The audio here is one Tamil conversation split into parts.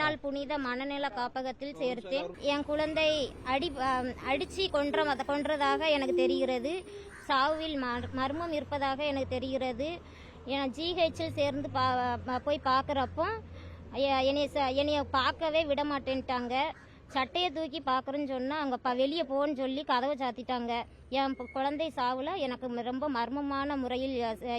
மறுநாள் புனித மனநல காப்பகத்தில் சேர்த்தேன். என் குழந்தை அடிச்சு கொன்றதாக எனக்கு தெரிகிறது. சாவில் மர்மம் இருப்பதாக எனக்கு தெரிகிறது. ஜிஹெச்சில் சேர்ந்து போய் பார்க்குறப்போ என்னைய பார்க்கவே விட மாட்டேன்ட்டாங்க. சட்டையை தூக்கி பார்க்குறேன்னு சொன்னால் அங்கே வெளியே போன்னு சொல்லி கதவை சாத்திட்டாங்க. என் குழந்தை சாவில் எனக்கு ரொம்ப மர்மமான முறையில்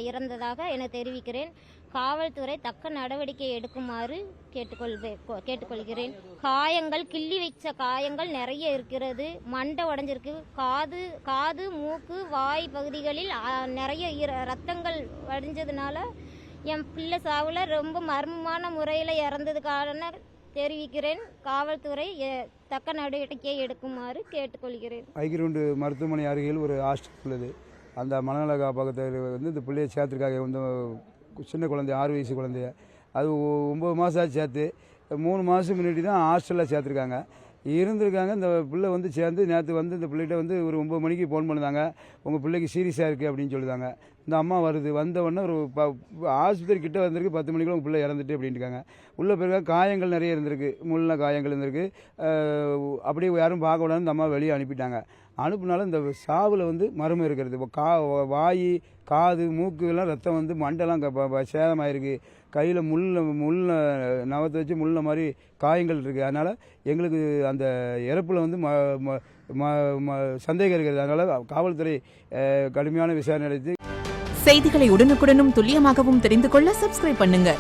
இறந்ததாக எனக்கு தெரிவிக்கிறேன். காவல்துறை தக்க நடவடிக்கை எடுக்குமாறு கேட்டுக்கொள்கிறேன். காயங்கள், கிள்ளி வச்ச காயங்கள் நிறைய இருக்கிறது. மண்டை உடஞ்சிருக்கு. காது மூக்கு வாய் பகுதிகளில் நிறைய ரத்தங்கள் வடிஞ்சதுனால என் பிள்ளை சாவில் ரொம்ப மர்மமான முறையில் இறந்ததுக்கான தெரிவிக்கிறேன். காவல்துறை தக்க நடவடிக்கை எடுக்குமாறு கேட்டுக்கொள்கிறேன். ஐக்கியருண்டு மருத்துவமனை அருகில் ஒரு ஹாஸ்டல் உள்ளது. அந்த மனநல காப்பகத்தில் இந்த பிள்ளையை சேர்த்துருக்காங்க. வந்து சின்ன குழந்தை, 6 வயசு குழந்தைய. அது 9 மாதம் ஆச்சு சேர்த்து. 3 மாதம் முன்னாடி தான் ஹாஸ்டலில் சேர்த்துருக்காங்க. இருந்திருக்காங்க. இந்த பிள்ளை வந்து சேர்ந்து நேற்று வந்து இந்த பிள்ளைகிட்ட வந்து ஒரு 9 மணிக்கு ஃபோன் பண்ணுதாங்க. உங்கள் பிள்ளைக்கு சீரியஸாக இருக்குது அப்படின்னு சொல்லுதாங்க. இந்த அம்மா வருது. வந்த உடனே ஒரு ஆஸ்பத்திரி கிட்ட வந்திருக்கு. 10 மணிக்குள்ள உங்கள் பிள்ளை இறந்துட்டு அப்படின்ட்டுருக்காங்க. உள்ளே போயிருக்காங்க. காயங்கள் நிறைய இருந்திருக்கு. முள்ள காயங்கள் இருந்திருக்கு. அப்படியே யாரும் பார்க்க கூடாதுன்னு இந்த அம்மா வெளியே அனுப்பிட்டாங்க. அனுப்புனாலும் இந்த சாவில் வந்து மர்மம் இருக்கிறது. வாய், காது, மூக்கு எல்லாம் ரத்தம் வந்து மண்டெல்லாம் சேதமாயிருக்கு. கையில் முள்ள நவத்தை வச்சு முள்ள மாதிரி காயங்கள் இருக்குது. அதனால் எங்களுக்கு அந்த இறப்பில் வந்து சந்தேகம் இருக்கிறது. அதனால் காவல்துறை கடுமையான விசாரணை நடத்தி செய்திகளை உடனுக்குடனும் துல்லியமாகவும் தெரிந்து கொள்ள சப்ஸ்கிரைப் பண்ணுங்க.